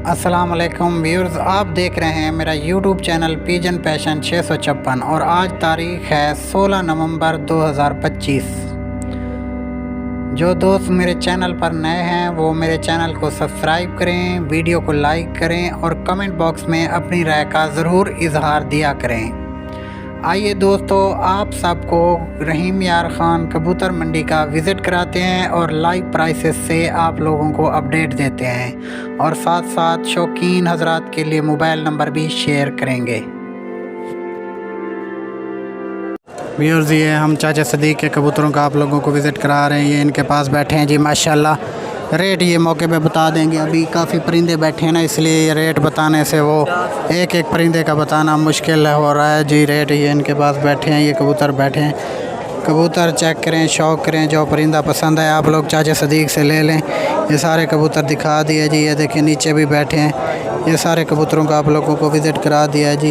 अस्सलाम वालेकुम व्यूअर्स, आप देख रहे हैं मेरा यूट्यूब चैनल पिजन पैशन 656 और आज तारीख़ है 16 नवंबर 2025। जो दोस्त मेरे चैनल पर नए हैं वो मेरे चैनल को सब्सक्राइब करें, वीडियो को लाइक करें और कमेंट बॉक्स में अपनी राय का ज़रूर इजहार दिया करें। आइए दोस्तों, आप सबको रहीम यार ख़ान कबूतर मंडी का विज़िट कराते हैं और लाइव प्राइसेस से आप लोगों को अपडेट देते हैं और साथ साथ शौकीन हजरात के लिए मोबाइल नंबर भी शेयर करेंगे। व्यूअर्स, ये हम चाचा सदीक के कबूतरों का आप लोगों को विज़िट करा रहे हैं। ये इनके पास बैठे हैं जी, माशाल्लाह। रेट ये मौके पे बता देंगे। अभी काफ़ी परिंदे बैठे हैं ना, इसलिए ये रेट बताने से वो एक एक परिंदे का बताना मुश्किल हो रहा है जी। रेट ये इनके पास बैठे हैं, ये कबूतर बैठे हैं। कबूतर चेक करें, शौक़ करें, जो परिंदा पसंद है आप लोग चाचा सदीक से ले लें। ये सारे कबूतर दिखा दिए जी। ये देखें नीचे भी बैठे हैं। ये सारे कबूतरों का आप लोगों को विज़िट करा दिया जी।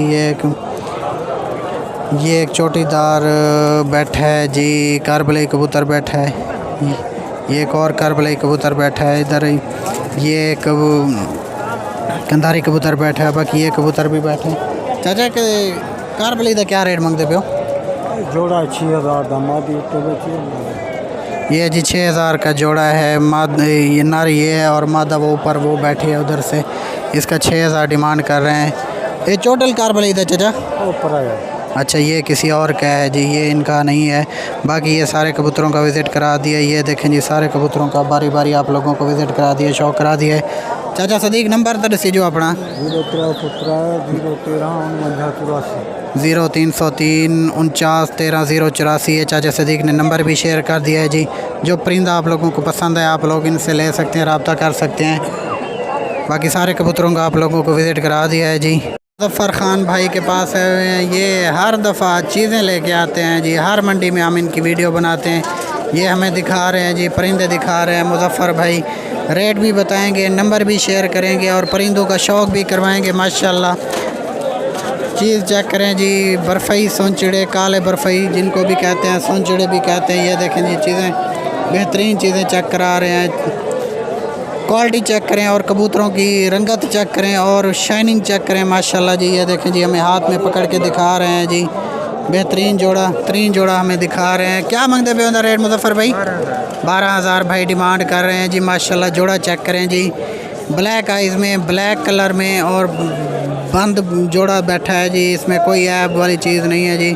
ये एक चोटीदार बैठा है जी, कारबलाई कबूतर बैठा है। ये एक और कारबलाई कबूतर बैठा है इधर। ये एक कंधारी कबूतर बैठा है। बाकी ये कबूतर भी बैठे हैं। चाचा के कारबलाई का क्या रेट मांगते पे हो? जोड़ा 6000 दामादी। ये जी 6000 का जोड़ा है। ये नर ये है और मादा वो ऊपर वो बैठी है उधर से। इसका 6000 डिमांड कर रहे हैं। ये टोटल कारबलाई था चाचा? ऊपर है। अच्छा, ये किसी और का है जी, ये इनका नहीं है। बाकी ये सारे कबूतरों का विज़िट करा दिया। ये देखें जी, सारे कबूतरों का बारी बारी आप लोगों को विज़िट करा दिया, शौक़ करा दिया है। चाचा सदीक नंबर तो दसी जो अपना 0303 49 13 084 है। चाचा सदीक ने नंबर भी शेयर कर दिया है जी। जो परिंदा आप लोगों को पसंद है आप लोग इनसे ले सकते हैं, रब्ता कर सकते हैं। बाकी सारे कबूतरों का आप लोगों को विज़िट करा दिया है जी। मुज़फ़्फ़र ख़ान भाई के पास है। ये हर दफ़ा चीज़ें लेके आते हैं जी। हर मंडी में हम इनकी वीडियो बनाते हैं। ये हमें दिखा रहे हैं जी, परिंदे दिखा रहे हैं मुज़फ़्फ़र भाई। रेट भी बताएंगे, नंबर भी शेयर करेंगे और परिंदों का शौक़ भी करवाएंगे माशाल्लाह। चीज़ चेक करें जी, बर्फ़ई सोनचिड़े, काले बर्फ़ई जिनको भी कहते हैं, सोनचिड़े भी कहते हैं। ये देखें जी, चीज़ें बेहतरीन चीज़ें चेक करा रहे हैं। क्वालिटी चेक करें और कबूतरों की रंगत चेक करें और शाइनिंग चेक करें माशाल्लाह जी। ये देखें जी, हमें हाथ में पकड़ के दिखा रहे हैं जी। बेहतरीन जोड़ा हमें दिखा रहे हैं। क्या मांगते पे उधर रेट मुज़फ़्फ़र भाई? 12000 भाई डिमांड कर रहे हैं जी माशाल्लाह। जोड़ा चेक करें जी, ब्लैक आइज़ में, ब्लैक कलर में और बंद जोड़ा बैठा है जी। इसमें कोई ऐप वाली चीज़ नहीं है जी।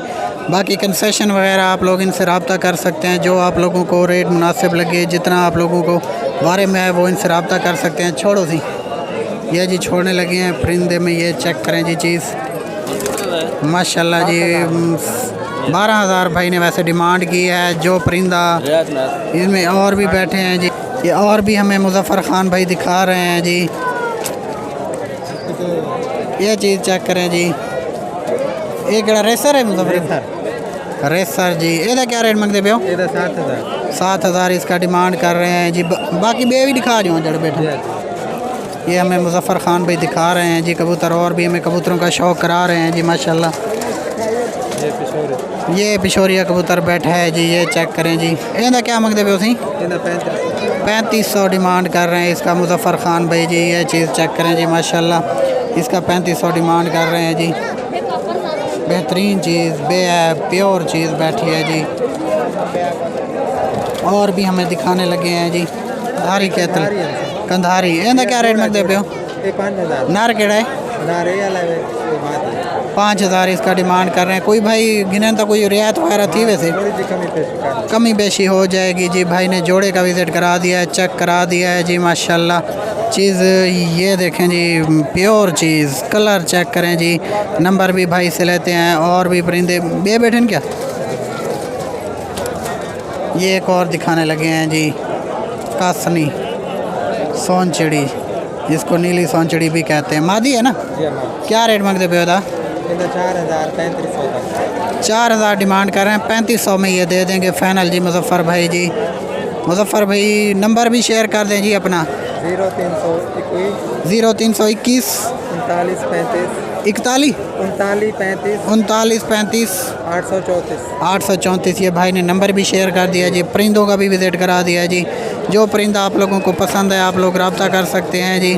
बाकी कंसेशन वगैरह आप लोग इनसे रब्ता कर सकते हैं। जो आप लोगों को रेट मुनासिब लगे, जितना आप लोगों को बारे में है वो इनसे रब्ता कर सकते हैं। छोड़ो सी, ये जी छोड़ने लगे हैं परिंदे में। ये चेक करें जी, चीज़ माशाल्लाह जी। 12000 भाई ने वैसे डिमांड की है। जो परिंदा इसमें और भी बैठे हैं जी। ये और भी हमें मुज़फ़्फ़र ख़ान भाई दिखा रहे हैं जी। ये चीज़ चेक करें जी। ये केड़ा रेसर है मुज़फ़्फ़र? रेसर जी। ये क्या रेट मंगते पे हो? 7000 इसका डिमांड कर रहे हैं जी। बाकी बे भी दिखा रहे हो जड़ बैठे। ये हमें मुज़फ़्फ़र ख़ान भाई दिखा रहे हैं जी कबूतर, और भी हमें कबूतरों का शौक़ करा रहे हैं जी माशाल्लाह। ये पिशोरिया कबूतर बैठा है जी। ये चेक करें जी। ये क्या मंगते पे हो सी? 3500 डिमांड कर रहे हैं इसका मुज़फ़्फ़र ख़ान भाई जी। ये चीज़ चेक करें जी माशाल्लाह। इसका 3500 डिमांड कर रहे हैं जी। बेहतरीन चीज़, प्योर चीज़ बैठी है जी। और भी हमें दिखाने लगे हैं जी। धारी कैतल कंधारी, ये क्या रेट में दे पे हो? 5000 नार केड़ा है? 5000 इसका डिमांड कर रहे हैं। कोई भाई गिने तो कोई रियायत वगैरह थी? वैसे कमी बेशी हो जाएगी जी। भाई ने जोड़े का विज़िट करा दिया है, चेक करा दिया है जी माशाल्लाह। चीज़ ये देखें जी, प्योर चीज़। कलर चेक करें जी, नंबर भी भाई से लेते हैं। और भी परिंदे बे बैठे क्या? ये एक और दिखाने लगे हैं जी, कासनी सोनचिड़ी, जिसको नीली सोनचिड़ी भी कहते हैं। मादी है ना? क्या रेट मांगते पे होता? 4000 डिमांड कर रहे हैं। 3500 में ये दे देंगे फाइनल जी मुज़फ़्फ़र भाई जी। मुज़फ़्फ़र भाई नंबर भी शेयर कर दें जी अपना। 0321 39 35 834। ये भाई ने नंबर भी शेयर कर दिया जी। परिंदों का भी विज़िट करा दिया जी। जो परिंदा आप लोगों को पसंद है आप लोग रब्ता कर सकते हैं जी।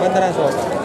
1500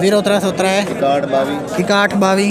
0303 6122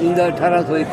1800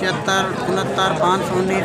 76 69 519۔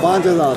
5000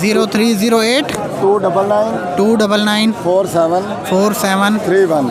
0308 299 299 47 47 31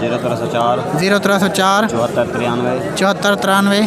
0304 0304 7493 7493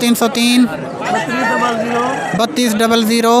303 3200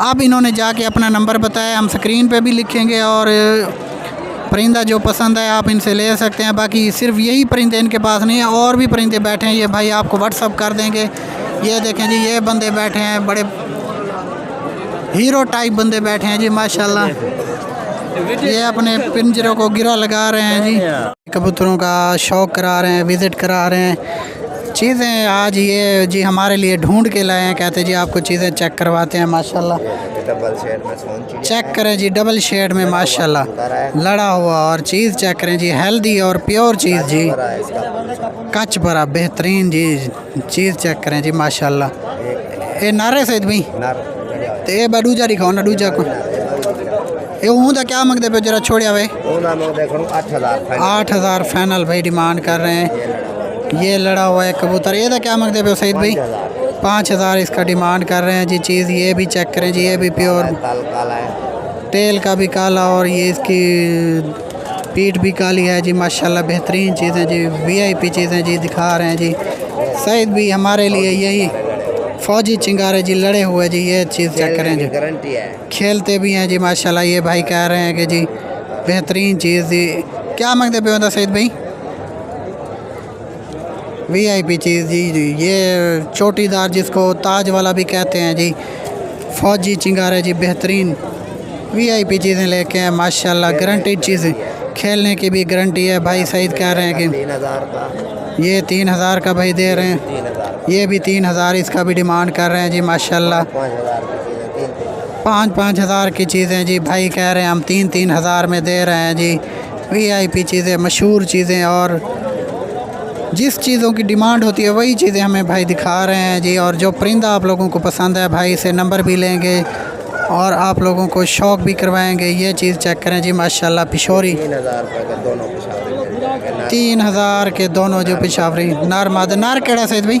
अब इन्होंने जाके अपना नंबर बताया, हम स्क्रीन पे भी लिखेंगे और परिंदा जो पसंद है आप इनसे ले सकते हैं। बाकी सिर्फ यही परिंदे इनके पास नहीं है, और भी परिंदे बैठे हैं। ये भाई आपको व्हाट्सअप कर देंगे। ये देखें जी, ये बंदे बैठे हैं, बड़े हीरो टाइप बंदे बैठे हैं जी माशाल्लाह। ये अपने पिंजरों को गिरा लगा रहे हैं जी, कबूतरों का शौक़ करा रहे हैं, विज़िट करा रहे हैं। चीज़ें आज ये जी हमारे लिए ढूंढ के लाए हैं, कहते जी आपको चीज़ें चेक करवाते हैं माशाल्लाह। डबल शेड में सोन चिड़िया चेक करें जी, डबल शेड में माशाल्लाह लड़ा हुआ, और चीज़ चेक करें जी, हेल्दी और प्योर चीज़ जी, कच भरा बेहतरीन जी चीज़ चेक करें जी माशाल्लाह। ये नारे सहित भी तो ये बडूजा दिखाओ ना, दूजा को ये हूँ तो क्या मंगते पे जरा छोड़िया भाई। 8,000 फाइनल भाई डिमांड कर रहे हैं। ये लड़ा हुआ है कबूतर, ये तो क्या मंगते पे सईद भाई? 5,000 इसका डिमांड कर रहे हैं जी। चीज़ ये भी चेक करें जी, ये भी प्योर, टेल का भी काला और ये इसकी पीठ भी काली है जी माशाल्लाह। बेहतरीन चीज़ें जी, VIP चीज़ें जी दिखा रहे हैं जी। सईद भी हमारे लिए यही फौजी चिंगारे जी लड़े हुए जी, ये चीज़ चेक करें जी, गारंटी है, खेलते भी हैं जी माशाल्लाह। ये भाई कह रहे हैं कि जी बेहतरीन चीज़ जी। क्या मांगते पे होता सईद भाई? VIP चीज़ जी। ये चोटीदार जिसको ताज वाला भी कहते हैं जी, फौजी चिंगारे जी, बेहतरीन VIP चीज़ें लेके हैं माशाल्लाह। गारंटीड चीज़ें, खेलने की भी गारंटी है। भाई सईद कह रहे हैं कि 3,000 का, ये 3,000 का भाई दे रहे हैं। 3,000 ये भी 3,000 इसका भी डिमांड कर रहे हैं जी माशाल्लाह। 5,000 की चीज़ें, 5,000 की चीज़ें जी भाई कह रहे हैं हम 3,000 में दे रहे हैं जी। VIP चीज़ें, मशहूर चीज़ें, और जिस चीज़ों की डिमांड होती है वही चीज़ें हमें भाई दिखा रहे हैं जी। और जो परिंदा आप लोगों को पसंद है भाई से नंबर भी लेंगे और आप लोगों को शौक़ भी करवाएंगे। ये चीज़ चेक करें जी माशाल्लाह। पिशोरी 3,000 रुपये का दोनों पिशावरी मिल जाएगा। 3,000 के दोनों जो पिशावरी। नार मादा, नार केड़ा सईद भाई?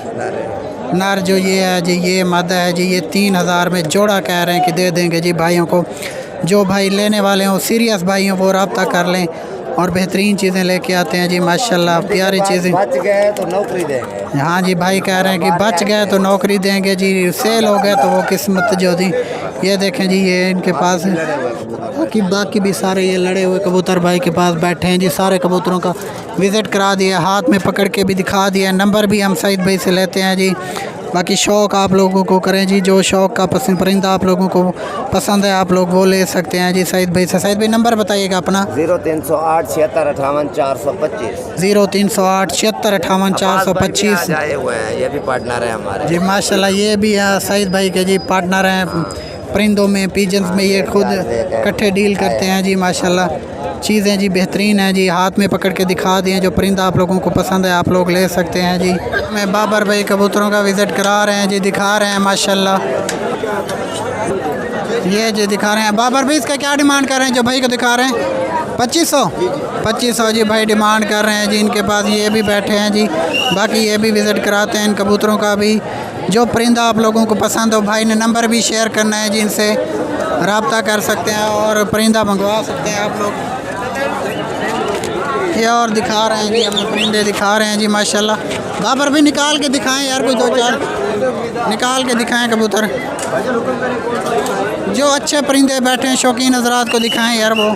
नार जो ये है जी, ये मादा है जी। ये 3,000 में जोड़ा कह रहे हैं कि दे देंगे जी भाइयों को। जो भाई लेने वाले हों, सीरियस भाई हों, वो रब्ता कर लें और बेहतरीन चीज़ें लेके आते हैं जी माशाल्लाह। प्यारी चीज़ें। बच गए तो नौकरी देंगे। हाँ जी, भाई कह रहे हैं कि बच गए तो नौकरी देंगे जी, सेल हो गए तो वो किस्मत जो थी। ये देखें जी, ये इनके पास बाकी भी सारे ये लड़े हुए कबूतर भाई के पास बैठे हैं जी। सारे कबूतरों का विज़िट करा दिया, हाथ में पकड़ के भी दिखा दिया। नंबर भी हम सईद भाई से लेते हैं जी। बाकी शौक़ आप लोगों को करें जी, जो शौक़ का पसंद परिंदा आप लोगों को पसंद है आप लोग वो ले सकते हैं जी सईद भाई से। सईद भाई नंबर बताइएगा अपना। 0308 76 58 425। 0308 76 58 425। आए हुए हैं, ये भी पार्टनर है हमारे जी माशाल्लाह। ये भी है सईद भाई के जी पार्टनर हैं परिंदों में, पिजन्स में। ये खुद इकट्ठे डील करते हैं जी माशाल्लाह। चीज़ें जी बेहतरीन हैं जी, हाथ में पकड़ के दिखा दिए। जो परिंदा आप लोगों को पसंद है आप लोग ले सकते हैं जी। मैं बाबर भाई कबूतरों का विज़िट करा रहे हैं जी, दिखा रहे हैं माशाल्लाह। ये जी दिखा रहे हैं। बाबर भाई इसका क्या डिमांड कर रहे हैं जो भाई को दिखा रहे हैं? 2500 जी भाई डिमांड कर रहे हैं जी। इनके पास ये भी बैठे हैं जी। बाकी ये भी विज़िट कराते हैं इन कबूतरों का भी। जो परिंदा आप लोगों को पसंद हो, भाई ने नंबर भी शेयर करना है जी, इनसे रब्ता कर सकते हैं और परिंदा मंगवा सकते हैं आप लोग। ये और दिखा रहे हैं जी, हमें परिंदे दिखा रहे हैं जी माशाल्लाह। बाबर भी निकाल के दिखाएं यार, कोई 2-4 निकाल के दिखाएं कबूतर। जो अच्छे परिंदे बैठे हैं शौकीन हजरात को दिखाएं यार। वो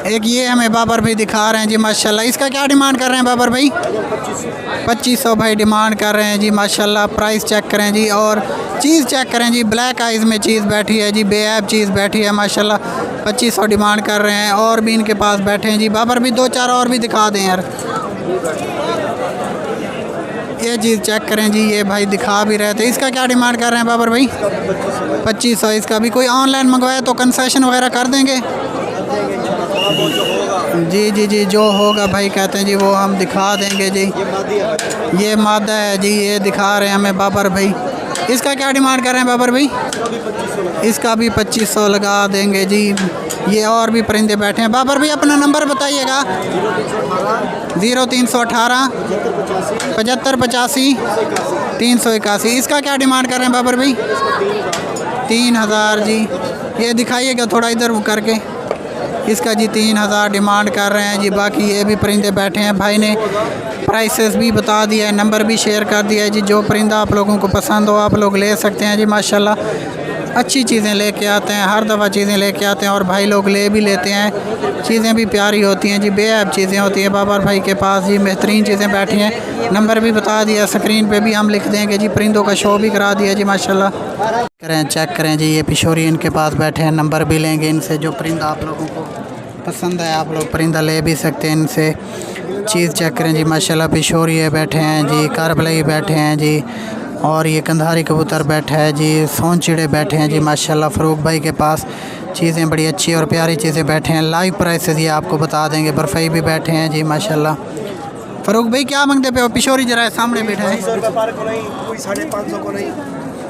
एक ये हमें बाबर भाई दिखा रहे हैं जी माशाल्लाह। इसका क्या डिमांड कर रहे हैं बाबर भाई? 2500 भाई डिमांड कर रहे हैं जी माशाल्लाह। प्राइस चेक करें जी और चीज़ चेक करें जी। ब्लैक आइज़ में चीज़ बैठी है जी, बेऐब चीज़ बैठी है माशाल्लाह। 2500 डिमांड कर रहे हैं। और भी इनके पास बैठे हैं जी। बाबर भी 2-4 और भी दिखा दें यार। ये चीज़ चेक करें जी, ये भाई दिखा भी रहे थे। इसका क्या डिमांड कर रहे हैं बाबर भाई? 2500। इसका भी कोई ऑनलाइन मंगवाए तो कंसेशन वगैरह कर देंगे? जी जो होगा भाई कहते हैं जी वो हम दिखा देंगे जी। ये मादा है जी, ये दिखा रहे हैं हमें बाबर भाई। इसका क्या डिमांड कर रहे हैं बाबर भाई? इसका भी 2500 लगा देंगे जी। ये और भी परिंदे बैठे हैं। बाबर भाई अपना नंबर बताइएगा। 0318 75 85 381। इसका क्या डिमांड कर रहे हैं बाबर भाई? 3000 जी। ये दिखाइएगा थोड़ा इधर करके। इसका जी 3000 डिमांड कर रहे हैं जी। बाकी ये भी परिंदे बैठे हैं, भाई ने प्राइसेस भी बता दिया है, नंबर भी शेयर कर दिया है जी। जो परिंदा आप लोगों को पसंद हो आप लोग ले सकते हैं जी। माशाल्लाह अच्छी चीज़ें लेके आते हैं, हर दफ़ा चीज़ें लेके आते हैं और भाई लोग ले भी लेते हैं। चीज़ें भी प्यारी होती हैं जी, बेअब चीज़ें होती हैं। बाबर भाई के पास जी बेहतरीन चीज़ें बैठी हैं, नंबर भी बता दिया, स्क्रीन पे भी हम लिख देंगे जी। परिंदों का शो भी करा दिया जी माशाल्लाह। करें चेक करें जी, ये पिशोरी इनके पास बैठे हैं, नंबर भी लेंगे इनसे। जो परिंदा आप लोगों को पसंद है आप लोग परिंदा ले भी सकते हैं इनसे। चीज़ चेक करें जी माशाल्लाह। पिशोरी है बैठे हैं जी, कारबलई बैठे हैं जी, और ये कंधारी कबूतर बैठा है जी, सोन चिड़े बैठे हैं जी माशाल्लाह। फ़रूक भाई के पास चीज़ें बड़ी अच्छी और प्यारी चीज़ें बैठे हैं। लाइव प्राइसेस ये आपको बता देंगे। बर्फ़ई भी बैठे हैं जी माशाल्लाह। फ़रूक भाई क्या मांगते पे हो? पिशोरी जरा सामने बैठा है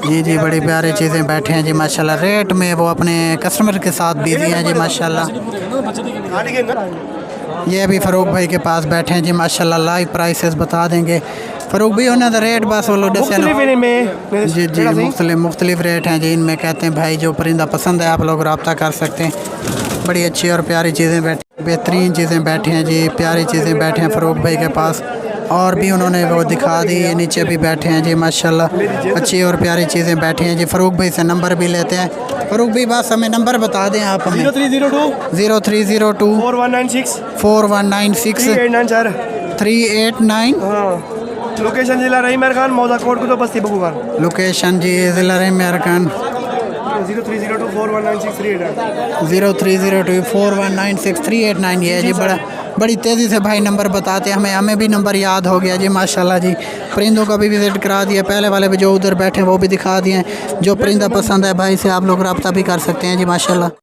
जी जी, बड़ी प्यारी चीज़ें बैठे हैं जी माशाल्लाह। रेट में वो अपने कस्टमर के साथ बिजी हैं जी माशाल्लाह। ये भी फ़रूक भाई के पास बैठे हैं जी माशाल्लाह। लाइव प्राइसेस बता देंगे फ़रूक भाई। उन्होंने रेट बस वो लोग जी जी मुख्तलिफ रेट हैं जी इनमें। कहते हैं भाई जो परिंदा पसंद है आप लोग रब्ता कर सकते हैं। बड़ी अच्छी और प्यारी चीज़ें बैठी, बेहतरीन चीज़ें बैठी हैं जी, प्यारी चीज़ें बैठे हैं फ़रूक भाई के पास। और भी उन्होंने वो दिखा दी, ये नीचे भी बैठे हैं जी माशाल्लाह। अच्छी और प्यारी चीज़ें बैठी हैं जी। फ़रूक भाई से नंबर भी लेते हैं। फ़रूक भाई बस हमें नंबर बता दें आप हमें। 0302 4196 389। लोकेशन जिला रही मेर खान मौजा कोट को तो बस्ती बगुगान। लोकेशन जी ज़िला रहीम खान 0302 4196 389। 0302 4196 389 ये है जी। बड़ी तेज़ी से भाई नंबर बताते हैं हमें भी नंबर याद हो गया जी माशाल्लाह जी। परिंदों का भी विज़िट करा दिया, पहले वाले भी जो उधर बैठे हैं वो भी दिखा दिए। जो परिंदा पसंद है भाई से आप लोग रब्ता भी कर सकते हैं जी माशाल्लाह।